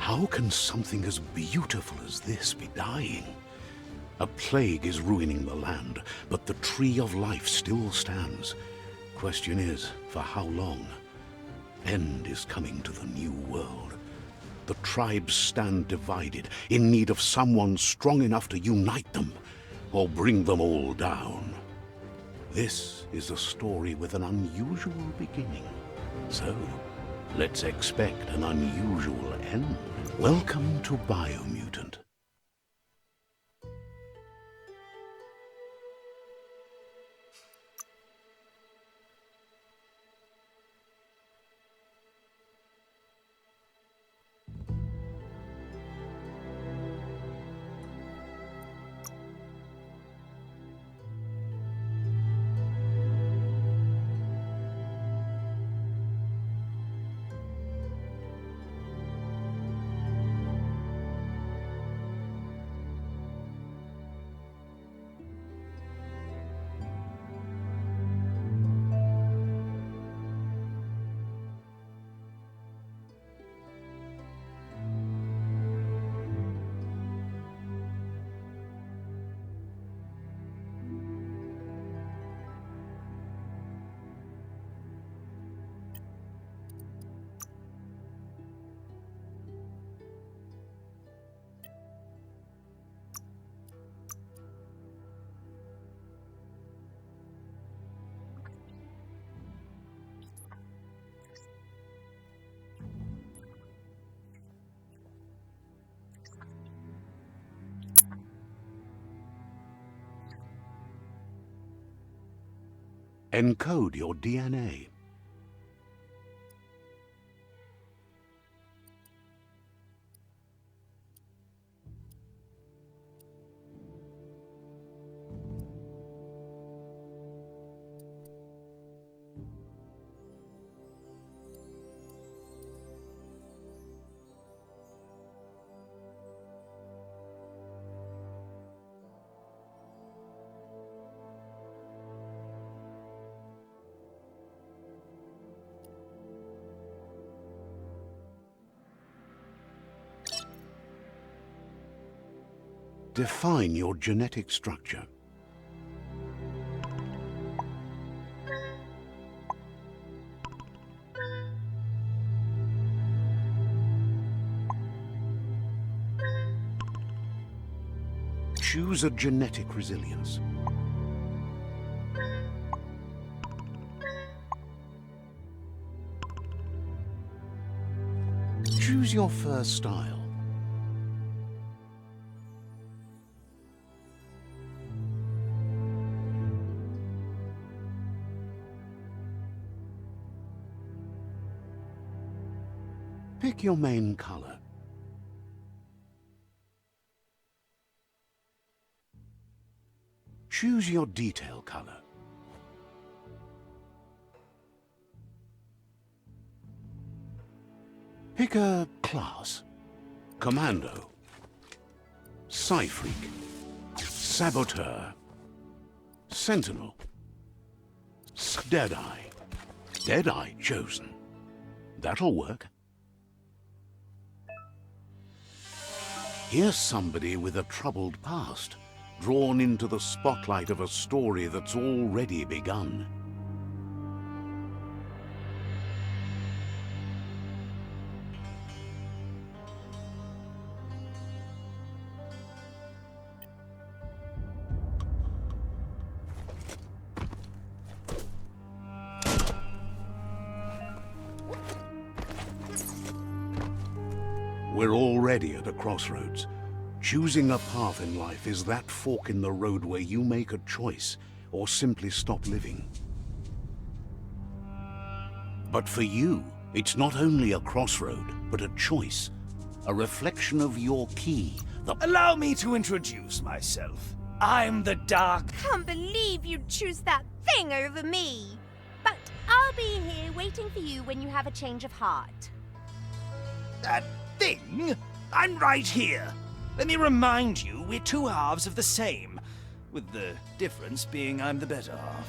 How can something as beautiful as this be dying? A plague is ruining the land, but the tree of life still stands. Question is, for how long? End is coming to the new world. The tribes stand divided, in need of someone strong enough to unite them, or bring them all down. This is a story with an unusual beginning. So, let's expect an unusual end. Welcome to BioMutant. Encode your DNA. Define your genetic structure. Choose a genetic resilience. Choose your fur style. Pick your main color. Choose your detail color. Pick a class. Commando. Psy-Freak. Saboteur. Sentinel. Deadeye. Deadeye chosen. That'll work. Here's somebody with a troubled past, drawn into the spotlight of a story that's already begun. We're already at a crossroads. Choosing a path in life is that fork in the road where you make a choice or simply stop living. But for you, it's not only a crossroad, but a choice. A reflection of your key. Allow me to introduce myself. I'm the Dark... Can't believe you'd choose that thing over me. But I'll be here waiting for you when you have a change of heart. That thing? I'm right here. Let me remind you, we're two halves of the same, with the difference being I'm the better half.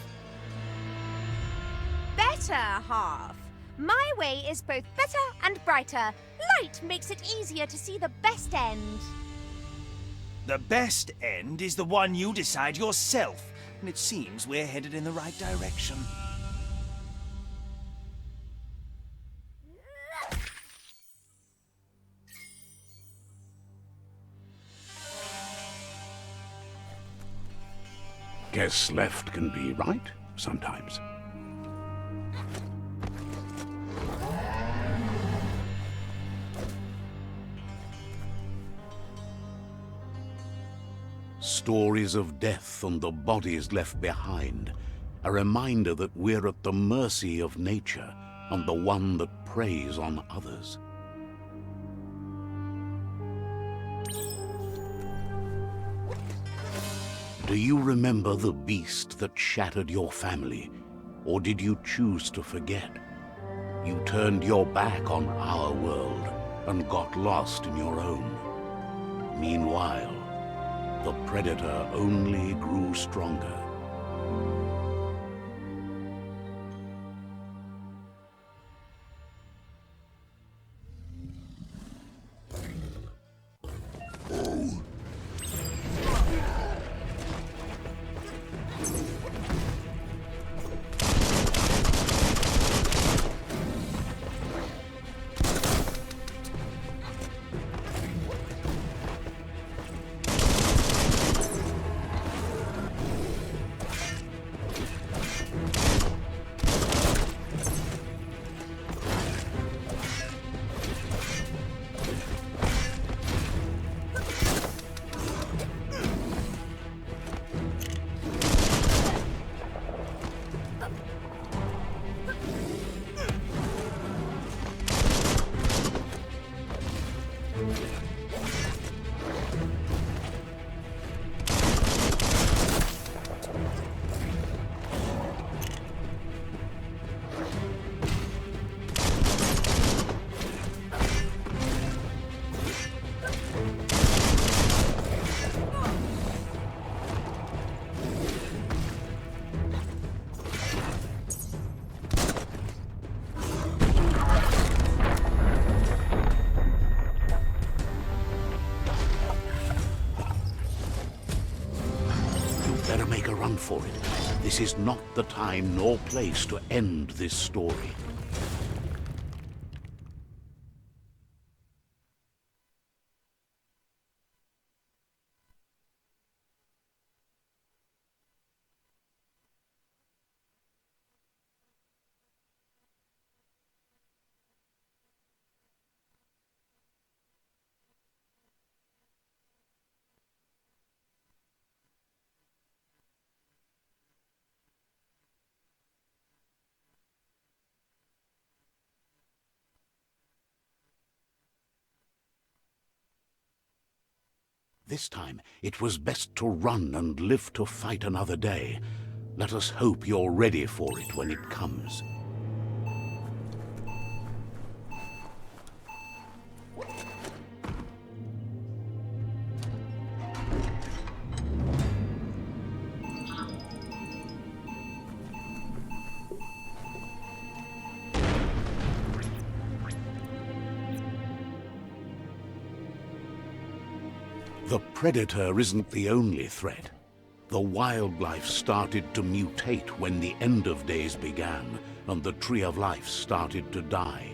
Better half? My way is both better and brighter. Light makes it easier to see the best end. The best end is the one you decide yourself, and it seems we're headed in the right direction. Guess left can be right sometimes. Stories of death and the bodies left behind. A reminder that we're at the mercy of nature and the one that preys on others. Do you remember the beast that shattered your family? Or did you choose to forget? You turned your back on our world and got lost in your own. Meanwhile, the predator only grew stronger. Better make a run for it. This is not the time nor place to end this story. This time, it was best to run and live to fight another day. Let us hope you're ready for it when it comes. The predator isn't the only threat. The wildlife started to mutate when the end of days began, and the tree of life started to die.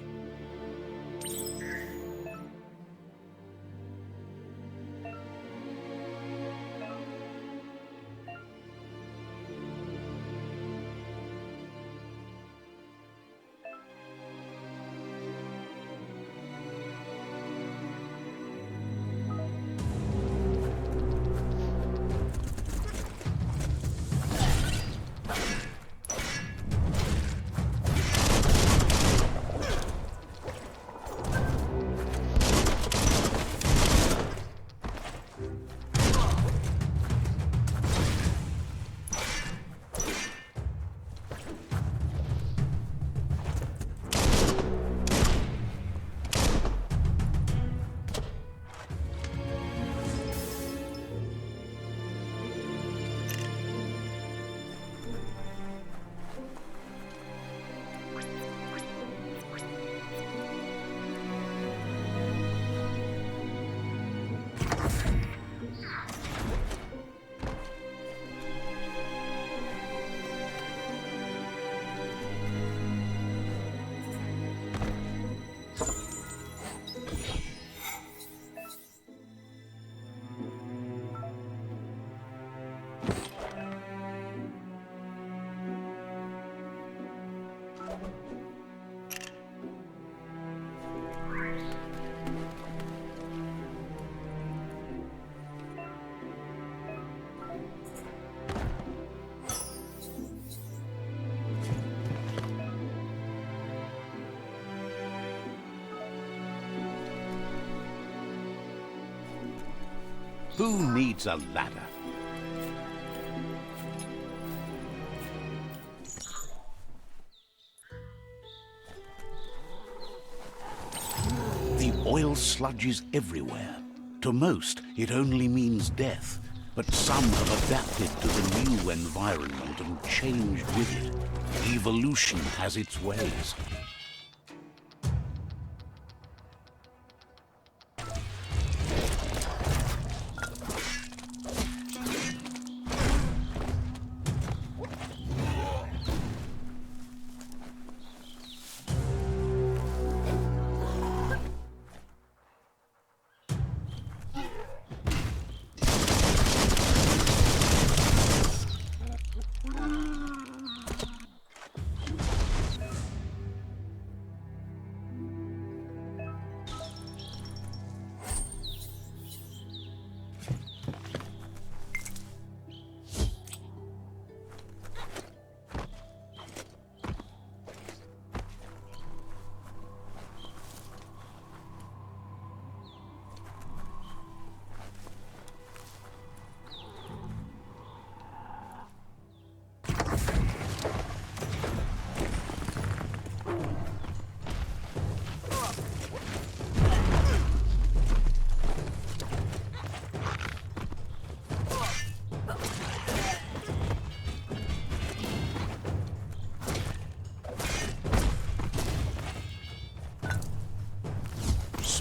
Who needs a ladder? The oil sludges everywhere. To most, it only means death. But some have adapted to the new environment and changed with it. Evolution has its ways.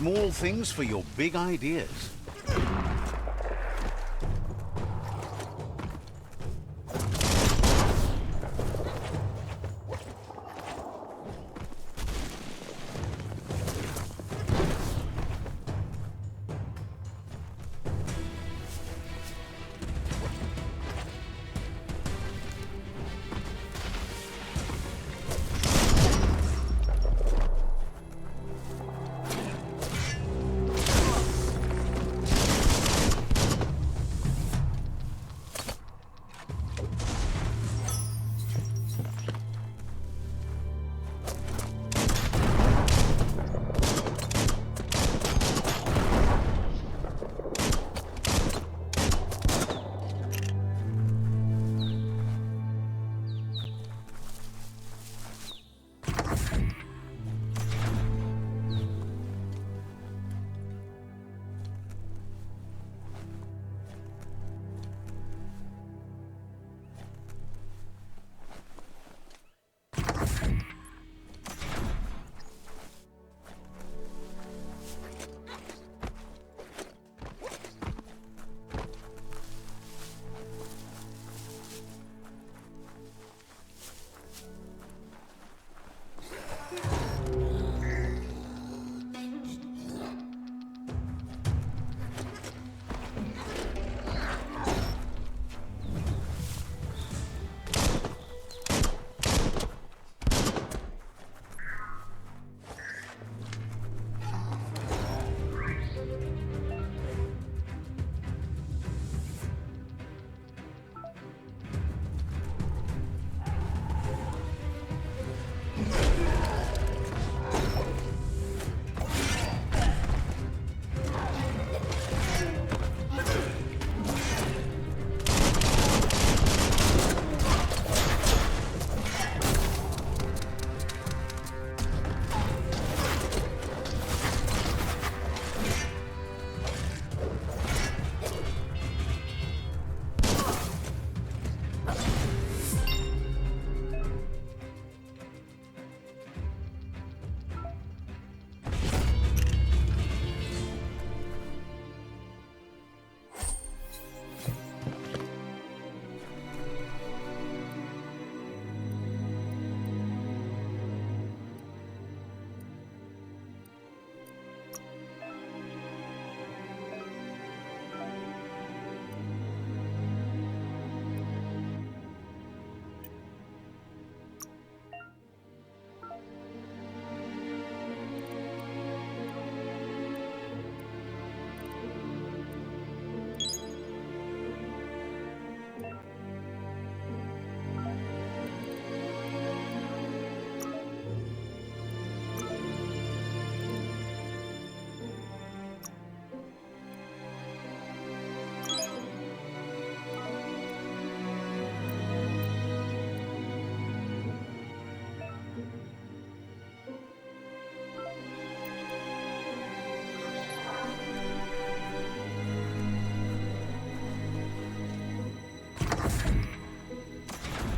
Small things for your big ideas.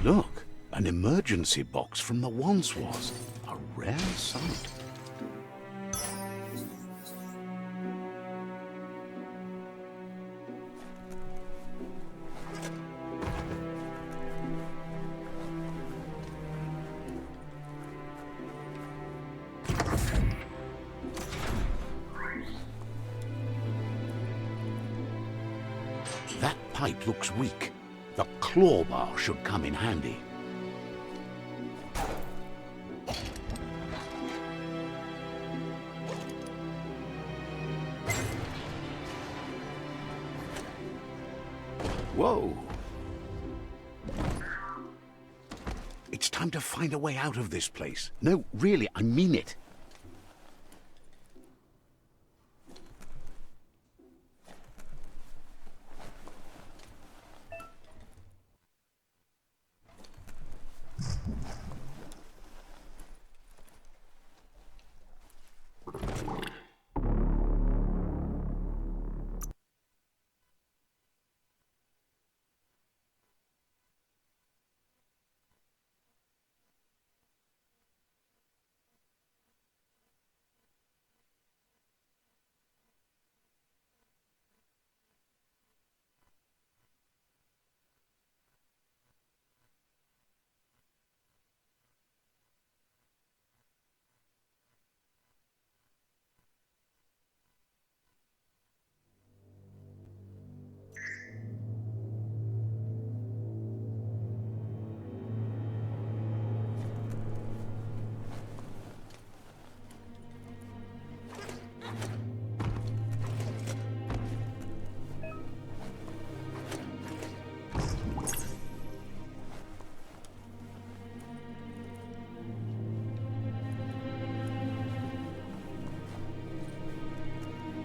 Look, an emergency box from the once was. A rare sight. That pipe looks weak. The claw bar should come in handy. Whoa! It's time to find a way out of this place. No, really, I mean it.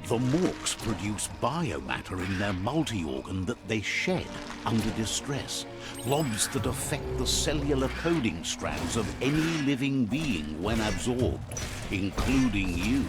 The morks produce biomatter in their multi-organ that they shed under distress. Blobs that affect the cellular coding strands of any living being when absorbed, including you.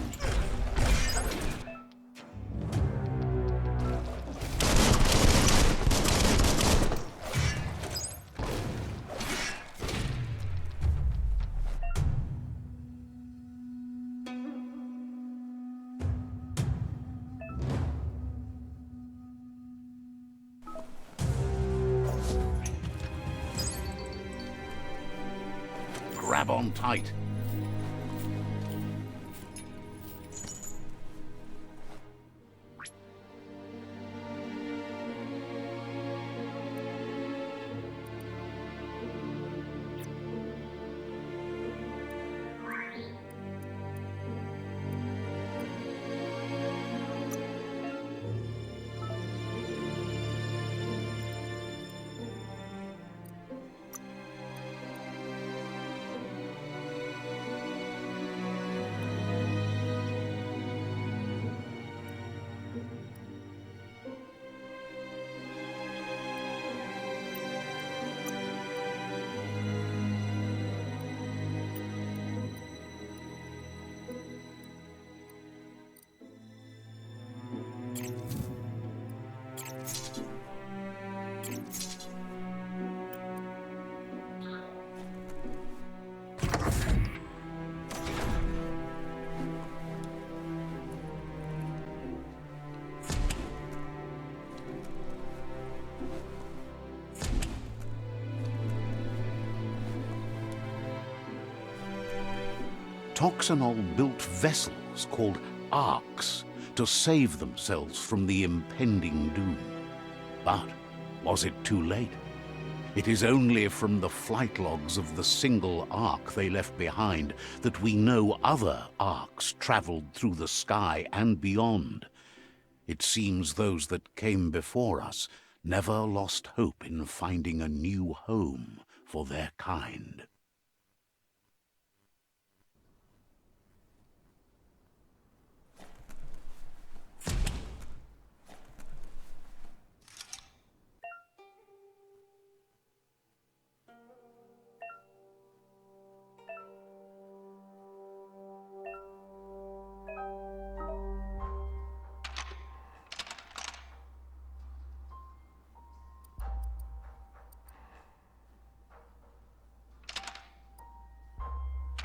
Grab on tight. Toxanol built vessels called arks to save themselves from the impending doom. But was it too late? It is only from the flight logs of the single ark they left behind that we know other arks traveled through the sky and beyond. It seems those that came before us never lost hope in finding a new home for their kind.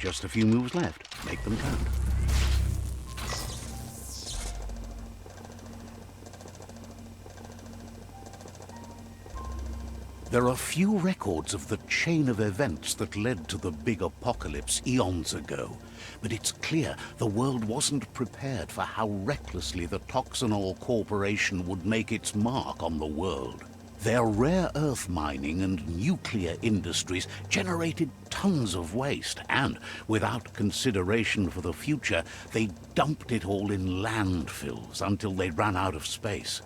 Just a few moves left. Make them count. There are few records of the chain of events that led to the big apocalypse eons ago, but it's clear the world wasn't prepared for how recklessly the Toxanol Corporation would make its mark on the world. Their rare earth mining and nuclear industries generated tons of waste, and without consideration for the future, they dumped it all in landfills until they ran out of space.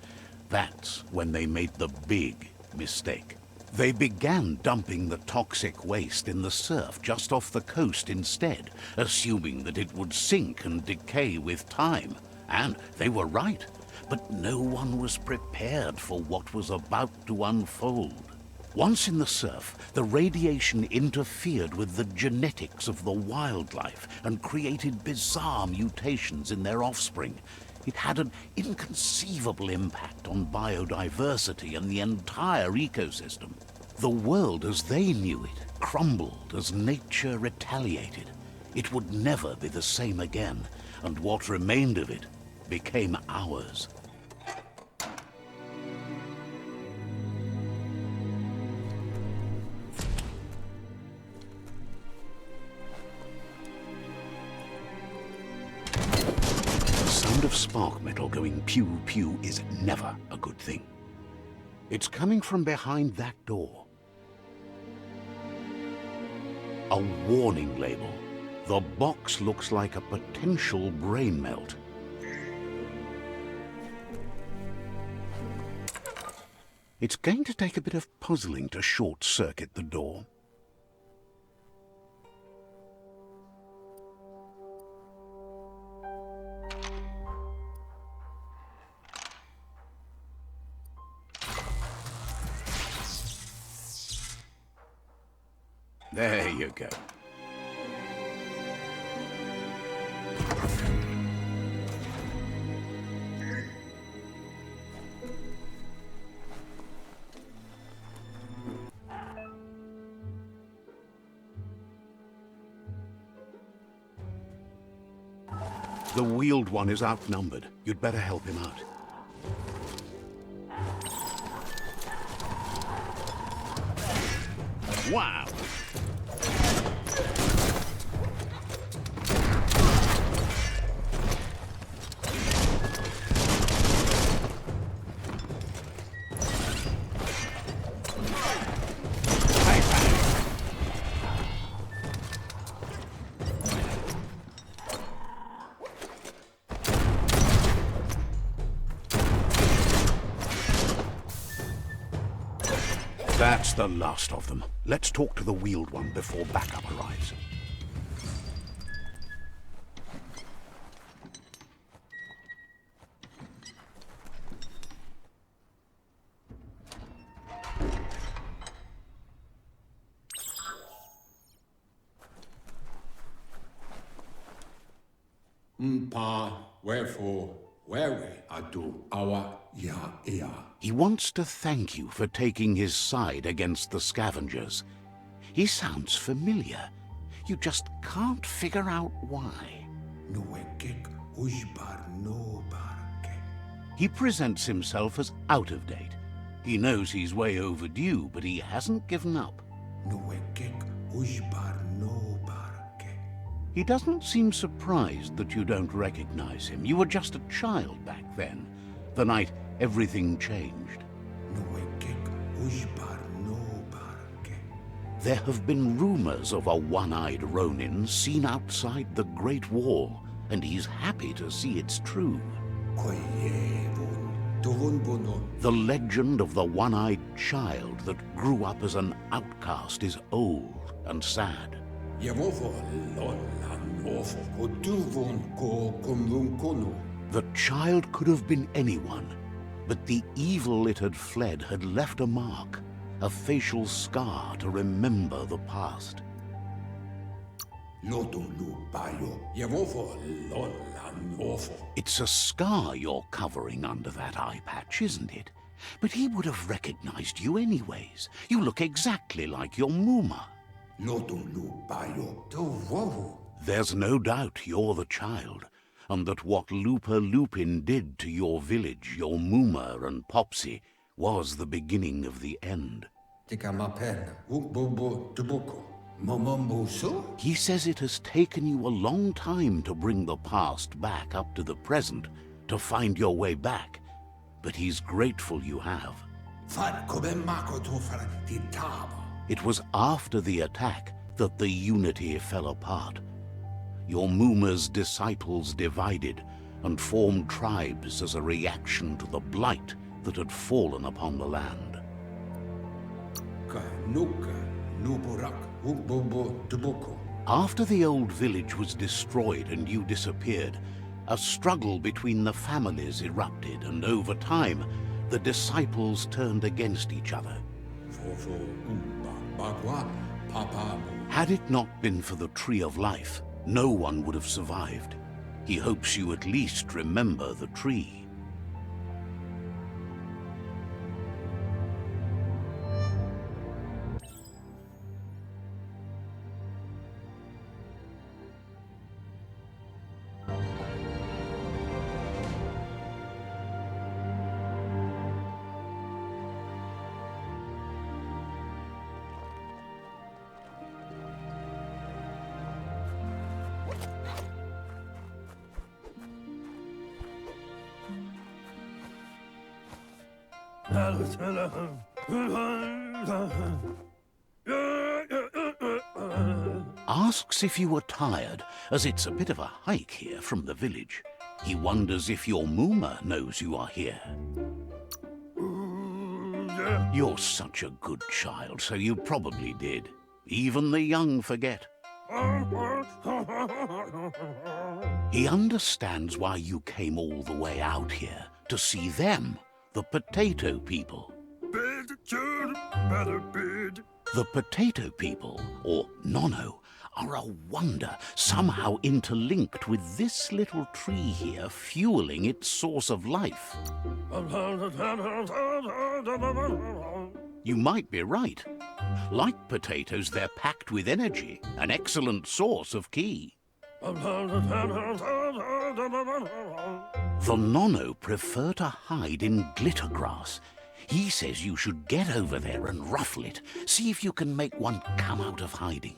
That's when they made the big mistake. They began dumping the toxic waste in the surf just off the coast instead, assuming that it would sink and decay with time. And they were right, but no one was prepared for what was about to unfold. Once in the surf, the radiation interfered with the genetics of the wildlife and created bizarre mutations in their offspring. It had an inconceivable impact on biodiversity and the entire ecosystem. The world as they knew it crumbled as nature retaliated. It would never be the same again, and what remained of it became ours. Of spark metal going pew-pew is never a good thing. It's coming from behind that door. A warning label. The box looks like a potential brain melt. It's going to take a bit of puzzling to short-circuit the door. There you go. The wheeled one is outnumbered. You'd better help him out. Wow! That's the last of them. Let's talk to the wheeled one before backup arrives. Mpa, wherefore, where adu awa ya ea. He wants to thank you for taking his side against the scavengers. He sounds familiar. You just can't figure out why. He presents himself as out of date. He knows he's way overdue, but he hasn't given up. He doesn't seem surprised that you don't recognize him. You were just a child back then, the night everything changed. There have been rumors of a one-eyed Ronin seen outside the Great Wall, and he's happy to see it's true. The legend of the one-eyed child that grew up as an outcast is old and sad. The child could have been anyone, but the evil it had fled had left a mark, a facial scar to remember the past. It's a scar you're covering under that eye patch, isn't it? But he would have recognized you anyways. You look exactly like your Muma. Lotulu Bio to Wohu. There's no doubt you're the child, and that what Lupa Lupin did to your village, your Muma and Popsy, was the beginning of the end. Tikamapen, Ukbobo Tubuko, Momombusu? He says it has taken you a long time to bring the past back up to the present, to find your way back, but he's grateful you have. Far Kobemako to Far Titaba. It was after the attack that the unity fell apart. Your Muma's disciples divided and formed tribes as a reaction to the blight that had fallen upon the land. Nuka, Nuburak, Ukbobo Tubuko. After the old village was destroyed and you disappeared, a struggle between the families erupted, and over time, the disciples turned against each other. Fofo Umba Bagwa, Papa. Had it not been for the Tree of Life, no one would have survived. He hopes you at least remember the tree. Asks if you were tired, as it's a bit of a hike here from the village. He wonders if your Muma knows you are here. You're such a good child, so you probably did. Even the young forget. He understands why you came all the way out here, to see them, the potato people. The potato people, or Nono, are a wonder, somehow interlinked with this little tree here fueling its source of life. You might be right. Like potatoes, they're packed with energy, an excellent source of ki. The Nono prefer to hide in glitter grass. He says you should get over there and ruffle it. See if you can make one come out of hiding.